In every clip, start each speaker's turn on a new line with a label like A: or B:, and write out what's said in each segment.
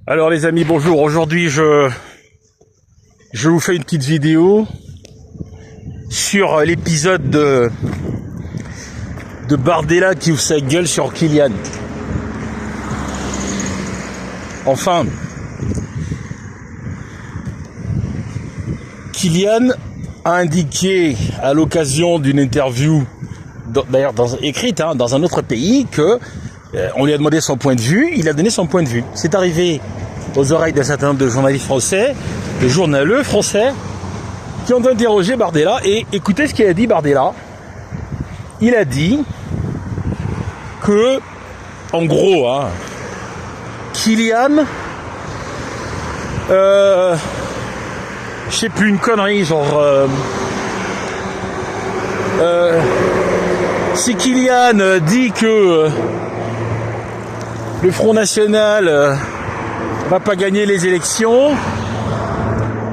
A: Alors les amis, bonjour. Aujourd'hui, je vous fais une petite vidéo sur l'épisode de Bardella qui ouvre sa gueule sur Kylian. Enfin, Kylian a indiqué à l'occasion d'une interview, d'ailleurs écrite dans un autre pays, que on lui a demandé son point de vue. Il a donné son point de vue. C'est arrivé aux oreilles d'un certain nombre de journalistes français, de journaleux français, qui ont interrogé Bardella. Et écoutez ce qu'il a dit, Bardella. Il a dit que, en gros, Kylian, je sais plus, une connerie, genre, si Kylian dit que le Front National va pas gagner les élections,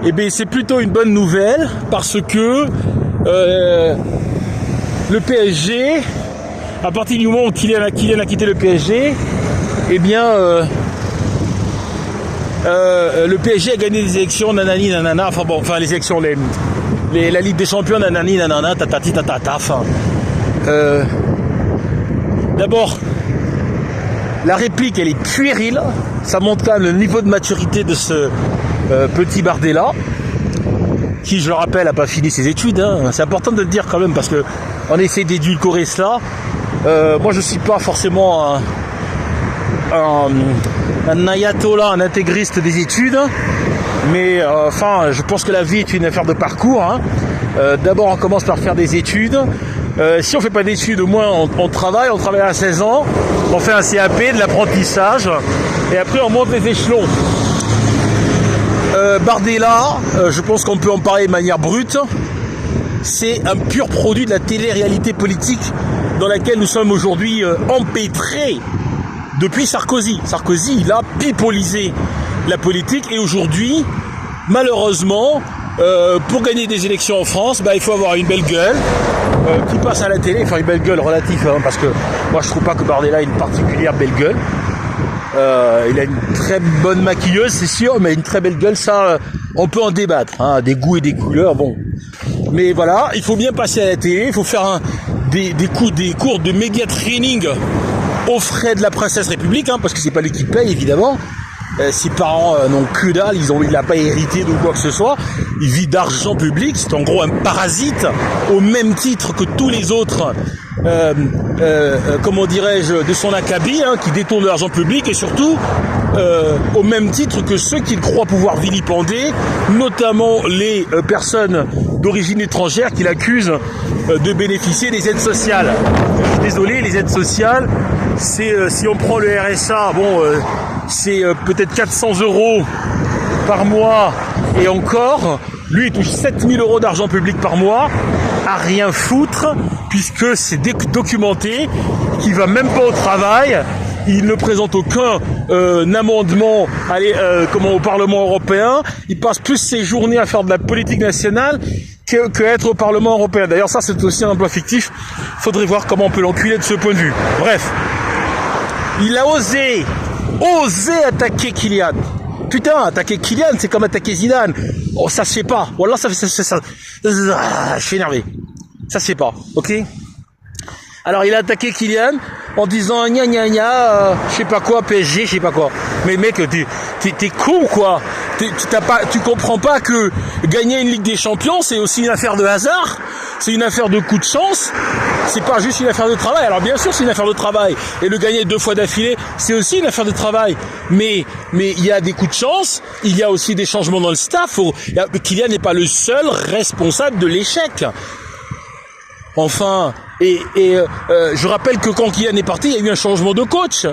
A: eh bien c'est plutôt une bonne nouvelle, parce que le PSG, à partir du moment où Kylian a quitté le PSG, eh bien le PSG a gagné des élections, nanani nanana, enfin les élections, la Ligue des Champions, nanani nanana, tatati tatata, d'abord, la réplique, elle est puérile. Ça montre quand même le niveau de maturité de ce petit Bardella, qui, je le rappelle, n'a pas fini ses études. C'est important de le dire quand même, parce que on essaie d'édulcorer cela. Moi, je ne suis pas forcément un ayatollah, un intégriste des études, mais je pense que la vie est une affaire de parcours. D'abord, on commence par faire des études. Si on fait pas d'études, au moins on travaille à 16 ans, on fait un CAP, de l'apprentissage, et après on monte les échelons. Bardella, je pense qu'on peut en parler de manière brute, c'est un pur produit de la télé-réalité politique dans laquelle nous sommes aujourd'hui empêtrés depuis Sarkozy. Sarkozy, il a pipolisé la politique, et aujourd'hui, malheureusement, pour gagner des élections en France, il faut avoir une belle gueule, qui passe à la télé, enfin une belle gueule relative, parce que moi je trouve pas que Bardella ait une particulière belle gueule. Il a une très bonne maquilleuse, c'est sûr, mais une très belle gueule, ça, on peut en débattre, des goûts et des couleurs, bon. Mais voilà, il faut bien passer à la télé, il faut faire des cours de média training aux frais de la princesse République, parce que c'est pas lui qui paye, évidemment. Ses parents n'ont que dalle, il n'a pas hérité de quoi que ce soit, il vit d'argent public, c'est en gros un parasite, au même titre que tous les autres, comment dirais-je, de son acabit, qui détournent de l'argent public, et surtout, au même titre que ceux qu'il croit pouvoir vilipender, notamment les personnes d'origine étrangère qu'il accuse de bénéficier des aides sociales. Je suis désolé, les aides sociales, c'est si on prend le RSA, c'est peut-être 400 € par mois, et encore, lui il touche 7000 € d'argent public par mois, à rien foutre, puisque c'est documenté, qu'il va même pas au travail, il ne présente aucun amendement au Parlement européen, il passe plus ses journées à faire de la politique nationale que être au Parlement européen. D'ailleurs ça c'est aussi un emploi fictif, faudrait voir comment on peut l'enculer de ce point de vue. Bref, il a osé attaquer Kylian. Putain, attaquer Kylian, c'est comme attaquer Zidane. Oh, ça se fait pas. Voilà, ça. Je suis énervé. Ça se fait pas, ok? Alors, il a attaqué Kylian en disant gna gna gna, je sais pas quoi, PSG, je sais pas quoi. Mais mec, t'es con, quoi. Tu comprends pas que gagner une Ligue des Champions, c'est aussi une affaire de hasard, c'est une affaire de coup de chance, c'est pas juste une affaire de travail. Alors bien sûr c'est une affaire de travail, et le gagner 2 fois d'affilée, c'est aussi une affaire de travail, mais il y a des coups de chance, il y a aussi des changements dans le staff. Kylian n'est pas le seul responsable de l'échec. Enfin, je rappelle que quand Kylian est parti, il y a eu un changement de coach,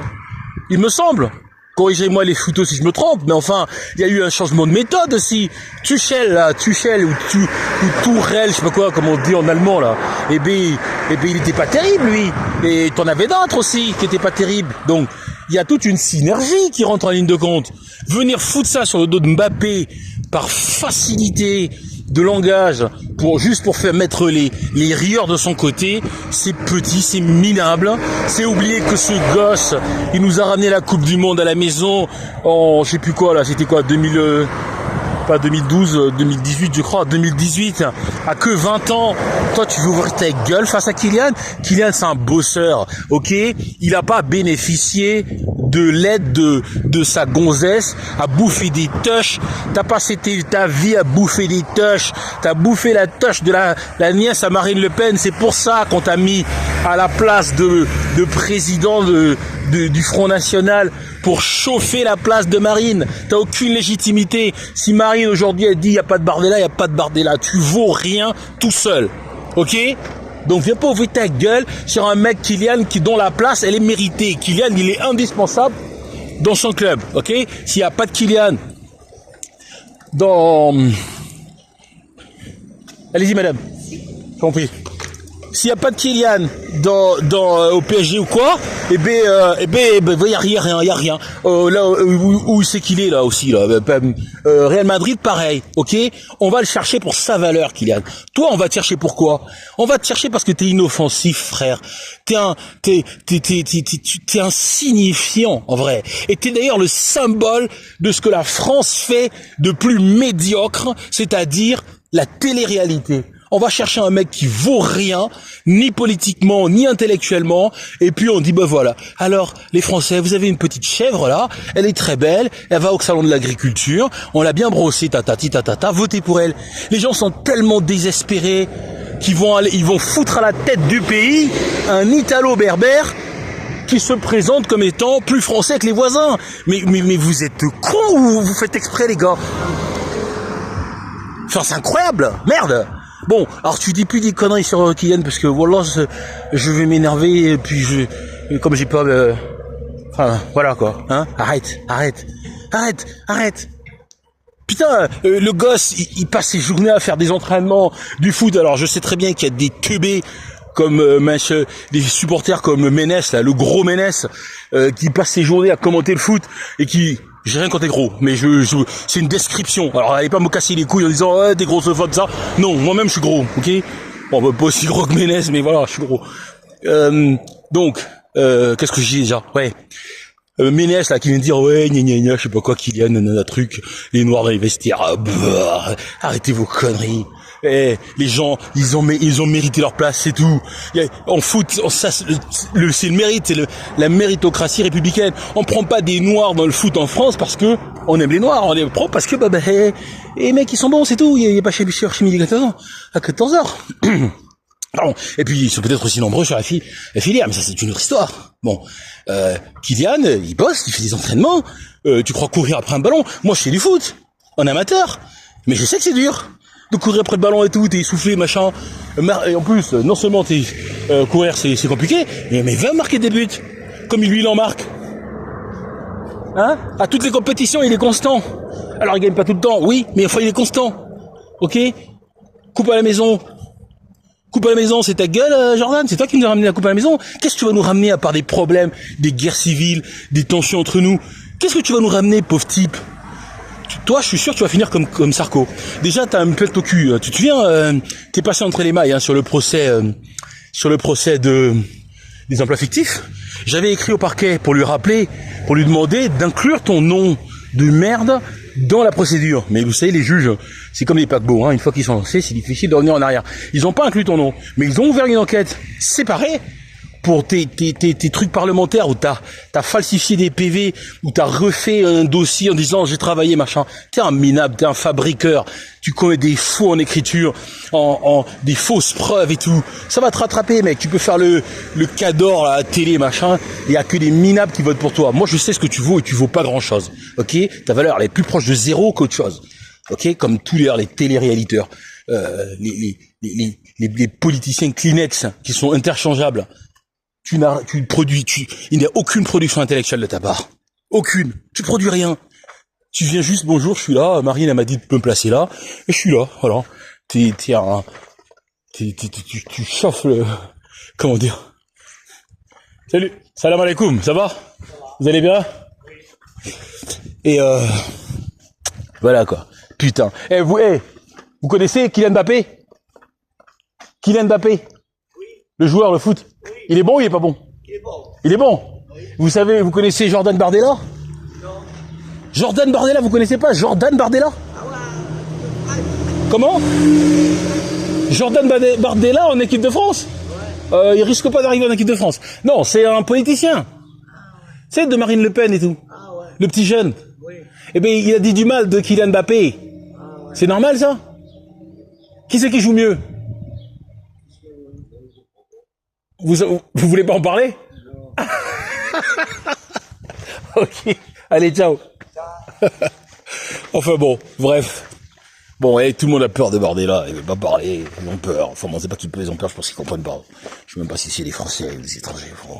A: il me semble. Corrigez-moi les photos si je me trompe, mais enfin, il y a eu un changement de méthode aussi. Tuchel ou Tourelle, je sais pas quoi, comme on dit en allemand là. Eh ben, il était pas terrible lui. Et t'en avais d'autres aussi qui étaient pas terribles. Donc, il y a toute une synergie qui rentre en ligne de compte. Venir foutre ça sur le dos de Mbappé par facilité, de langage juste pour faire mettre les rieurs de son côté, c'est petit, c'est minable. C'est oublier que ce gosse, il nous a ramené la Coupe du Monde à la maison en, je sais plus quoi là, c'était quoi, 2000, pas 2012, 2018 je crois, 2018, à que 20 ans. Toi tu veux ouvrir ta gueule face à Kylian? Kylian c'est un bosseur, ok? Il a pas bénéficié de l'aide de sa gonzesse à bouffer des tuches. T'as passé ta vie à bouffer des tuches. T'as bouffé la tuche de la nièce à Marine Le Pen. C'est pour ça qu'on t'a mis à la place de président du Front National pour chauffer la place de Marine. T'as aucune légitimité. Si Marine aujourd'hui elle dit il y a pas de Bardella, il y a pas de Bardella. Tu vaux rien tout seul. Ok? Donc viens pas ouvrir ta gueule sur un mec Kylian dont la place elle est méritée. Kylian il est indispensable dans son club. Ok? S'il y a pas de Kylian dans... Allez-y madame. J'ai compris. S'il n'y a pas de Kylian au PSG ou quoi, y a rien. Là où c'est qu'il est là aussi là. Real Madrid pareil, ok. On va le chercher pour sa valeur, Kylian. Toi, on va te chercher pourquoi? On va te chercher parce que t'es inoffensif, frère. T'es insignifiant en vrai. Et t'es d'ailleurs le symbole de ce que la France fait de plus médiocre, c'est-à-dire la télé-réalité. On va chercher un mec qui vaut rien, ni politiquement, ni intellectuellement, et puis on dit, ben voilà. Alors, les Français, vous avez une petite chèvre là, elle est très belle, elle va au salon de l'agriculture, on l'a bien brossée, votez pour elle. Les gens sont tellement désespérés qu'ils ils vont foutre à la tête du pays un Italo-berbère qui se présente comme étant plus français que les voisins. Mais vous êtes cons ou vous faites exprès, les gars? Enfin, c'est incroyable, merde. Bon, alors tu dis plus des conneries sur Kylian parce que voilà, je vais m'énerver et puis comme j'ai pas, enfin voilà quoi, hein, arrête. Putain, le gosse, il passe ses journées à faire des entraînements du foot. Alors je sais très bien qu'il y a des teubés comme des supporters comme Ménès, là, le gros Ménès, qui passe ses journées à commenter le foot et qui... J'ai rien contre les gros, mais c'est une description. Alors, allez pas me casser les couilles en disant, ouais, t'es grossophobe, ça. Non, moi-même, je suis gros, ok? Bon, bah, pas aussi gros que Ménès, mais voilà, je suis gros. Donc, qu'est-ce que je dis déjà? Ouais. Ménès, là, qui vient de dire, ouais, gna, je sais pas quoi, Kylian, nanana, truc, les noirs dans les vestiaires, arrêtez vos conneries. Les gens, ils ont mérité leur place, c'est tout. En foot, c'est le mérite, c'est la méritocratie républicaine. On prend pas des noirs dans le foot en France parce que on aime les noirs, on les prend parce que les mecs ils sont bons, c'est tout. Il y a pas chez chimie à 14 heures. Pardon. Et puis ils sont peut-être aussi nombreux sur la filière, mais ça c'est une autre histoire. Bon, Kylian, il bosse, il fait des entraînements. Tu crois courir après un ballon? Moi je fais du foot, en amateur, mais je sais que c'est dur de courir après le ballon et tout, t'es essoufflé, machin. Et en plus, non seulement courir c'est compliqué, mais va marquer des buts, comme lui il en marque. Hein? À toutes les compétitions, il est constant. Alors il gagne pas tout le temps, oui, mais enfin il est constant. Ok? Coupe à la maison, c'est ta gueule, Jordan? C'est toi qui nous as ramené la coupe à la maison? Qu'est-ce que tu vas nous ramener à part des problèmes, des guerres civiles, des tensions entre nous? Qu'est-ce que tu vas nous ramener, pauvre type? Toi, je suis sûr que tu vas finir comme Sarko. Déjà, t'as une pelle au cul. Tu te souviens, t'es passé entre les mailles, hein, sur le procès des emplois fictifs. J'avais écrit au parquet pour lui rappeler, pour lui demander d'inclure ton nom de merde dans la procédure. Mais vous savez, les juges, c'est comme les paquebots, hein. Une fois qu'ils sont lancés, c'est difficile de revenir en arrière. Ils n'ont pas inclus ton nom, mais ils ont ouvert une enquête séparée pour tes trucs parlementaires où t'as falsifié des PV, où t'as refait un dossier en disant j'ai travaillé machin. T'es un minable, t'es un fabriqueur, tu commets des faux en écriture, en des fausses preuves et tout. Ça va te rattraper, mec. Tu peux faire le cador à la télé machin. Il y a que des minables qui votent pour toi. Moi je sais ce que tu vaux et tu vaux pas grand chose. Ok, ta valeur elle est plus proche de zéro qu'autre chose. Ok, comme tous les téléréaliteurs, les politiciens Kleenex qui sont interchangeables. Il n'y a aucune production intellectuelle de ta part. Aucune. Tu produis rien. Tu viens juste, bonjour, je suis là, Marine, elle m'a dit de me placer là, et je suis là, voilà. Tu chauffes le, comment dire. Salut. Salam alaikum, ça va? Vous allez bien? Et voilà, quoi. Putain. Vous connaissez Kylian Mbappé? Kylian Mbappé?
B: Oui.
A: Le joueur, le foot?
B: Oui.
A: Il est bon ou il est pas bon?
B: Il est bon.
A: Il est bon?
B: Oui.
A: Vous connaissez Jordan Bardella?
B: Non.
A: Jordan Bardella, vous connaissez pas Jordan Bardella?
B: Ah ouais.
A: Comment? Jordan Bardella en équipe de France?
B: Ouais.
A: Il risque pas d'arriver en équipe de France. Non, c'est un politicien. C'est de Marine Le Pen et tout.
B: Ah ouais.
A: Le petit jeune.
B: Oui.
A: Eh ben, il a dit du mal de Kylian Mbappé.
B: Ah ouais.
A: C'est normal, ça? Qui c'est qui joue mieux? Vous voulez pas en parler?
B: Non.
A: Ok. Allez, ciao. Enfin bon, bref. Bon, tout le monde a peur de Bardella, il veut pas parler, ils ont peur. Enfin bon, c'est pas qu'ils peuvent, ils ont peur, je pense qu'ils comprennent pas. Je sais même pas si c'est les Français ou les étrangers. Bon.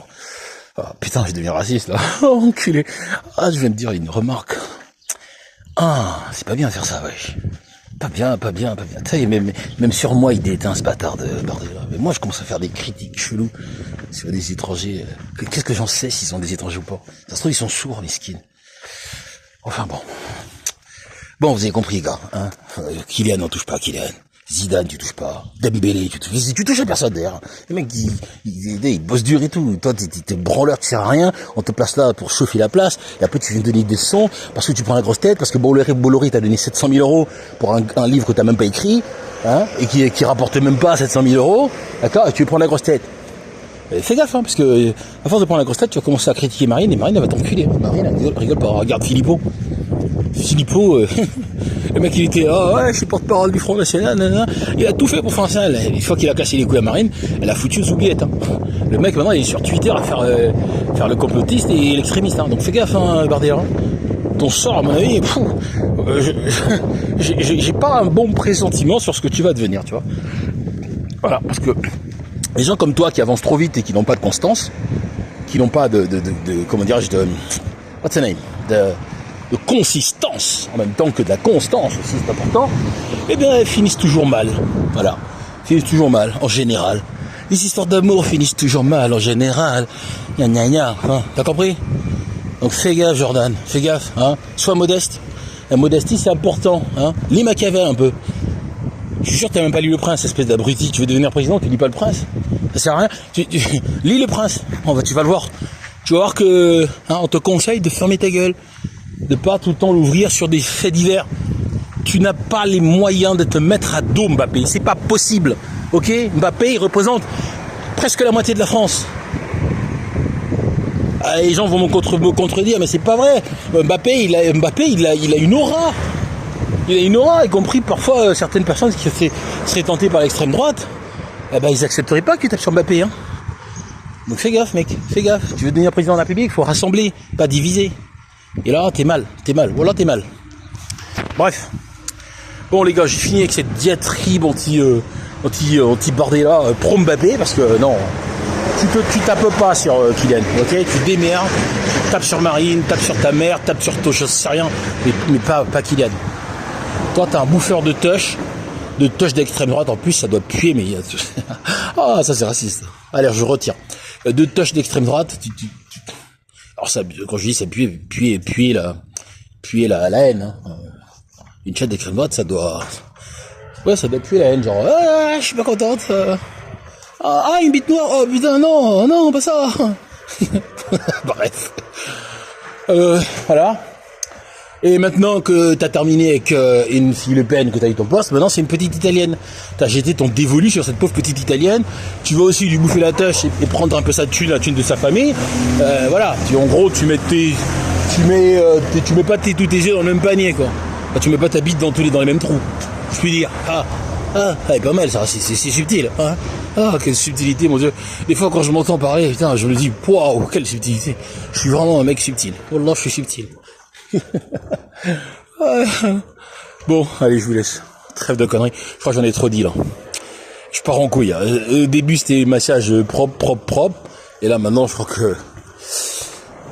A: Ah, putain, je deviens raciste, là. Oh, enculé. Ah, je viens de dire une remarque. Ah, c'est pas bien de faire ça, wesh. Pas bien. Tu sais, même sur moi, il déteint ce bâtard de Bardella. Mais moi, je commence à faire des critiques cheloues sur des étrangers. Qu'est-ce que j'en sais s'ils sont des étrangers ou pas? Ça se trouve, ils sont sourds, les skins. Enfin bon. Bon, vous avez compris, les gars. Hein, Kylian, on touche pas, Kylian. Zidane, tu touches pas. Dembélé, tu touches à personne, d'ailleurs. Les mecs, ils bossent dur et tout. Toi, t'es branleur, tu sers à rien. On te place là pour chauffer la place. Et après, tu viens donner des sons parce que tu prends la grosse tête, parce que Bolloré t'a donné 700 000 euros pour un livre que t'as même pas écrit, hein, et qui rapporte même pas 700 000 euros. D'accord? Et tu prends la grosse tête. Fais gaffe, hein, parce que, à force de prendre la grosse tête, tu vas commencer à critiquer Marine, et Marine, elle va t'enculer. Marine, elle rigole pas. Regarde Philippot. Le mec, il était, ouais, je suis porte-parole du Front National, nanana. Il a tout fait pour faire ça. Une fois qu'il a cassé les couilles à Marine, elle a foutu aux oubliettes, hein. Le mec, maintenant, il est sur Twitter à faire le complotiste et l'extrémiste, hein. Donc fais gaffe, hein, Bardella. Ton sort, à mon avis, j'ai pas un bon pressentiment sur ce que tu vas devenir, tu vois. Voilà, parce que les gens comme toi qui avancent trop vite et qui n'ont pas de constance, qui n'ont pas de comment dirais-je, what's the name, de consistance, en même temps que de la constance aussi, c'est important, eh bien, elles finissent toujours mal. Voilà. Finissent toujours mal, en général. Les histoires d'amour finissent toujours mal, en général. Gna gna gna, hein. T'as compris? Donc fais gaffe, Jordan. Fais gaffe, hein. Sois modeste. La modestie, c'est important, hein. Lis Machiavel un peu. Je suis sûr que t'as même pas lu Le Prince, espèce d'abruti. Tu veux devenir président, tu lis pas Le Prince. Ça sert à rien. Lis Le Prince. Tu vas le voir. Tu vas voir que, hein, on te conseille de fermer ta gueule. De pas tout le temps l'ouvrir sur des faits divers. Tu n'as pas les moyens de te mettre à dos Mbappé. C'est pas possible. Ok? Mbappé, il représente presque la moitié de la France. Ah, les gens vont me contredire, mais c'est pas vrai. Mbappé, il a une aura. Il a une aura, y compris parfois certaines personnes qui seraient tentées par l'extrême droite. Eh ben, ils accepteraient pas que tu tapes sur Mbappé, hein. Donc fais gaffe, mec. Fais gaffe. Tu veux devenir président de la République, il faut rassembler, pas diviser. Et là, t'es mal. Voilà, t'es mal. Bref. Bon, les gars, j'ai fini avec cette diatribe anti-Bardella pro Mbappé, parce que non, tu tapes pas sur Kylian, ok? Tu démerdes, tu tapes sur Marine, tapes sur ta mère, tapes sur toi, je sais rien, mais pas Kylian. Toi, t'as un bouffeur de touch d'extrême droite, en plus, ça doit puer, mais... Ah, ça c'est raciste. Allez, je retire. De touch d'extrême droite, alors ça, quand je dis ça puer la haine, hein. Une chatte d'extrême droite, ça doit puer la haine, genre, je suis pas contente, une bite noire, oh putain, non, pas ça. Bref. Voilà. Et maintenant que t'as terminé avec une fille Le Pen, que t'as eu ton poste, maintenant c'est une petite italienne. T'as jeté ton dévolu sur cette pauvre petite italienne. Tu vas aussi lui bouffer la tâche et prendre un peu sa thune, la thune de sa famille. Voilà. En gros, tu mets pas tous tes œufs dans le même panier, quoi. Enfin, tu mets pas ta bite dans les mêmes trous. Je puis dire. Elle est pas mal, ça. C'est subtil, hein. Ah, quelle subtilité, mon Dieu. Des fois, quand je m'entends parler, putain, je me dis, waouh, quelle subtilité. Je suis vraiment un mec subtil. Wallah, je suis subtil. Bon, allez, je vous laisse. Trêve de conneries. Je crois que j'en ai trop dit, là. Je pars en couille. Au début, c'était massage propre. Et là, maintenant, je crois que...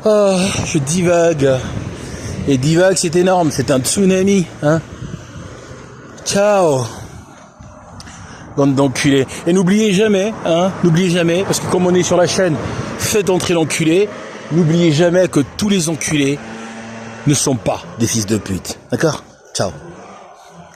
A: je divague. Et divague, c'est énorme. C'est un tsunami, hein. Ciao. Bande d'enculés. Et n'oubliez jamais, parce que comme on est sur la chaîne, faites entrer l'enculé. N'oubliez jamais que tous les enculés ne sont pas des fils de pute. D'accord? Ciao.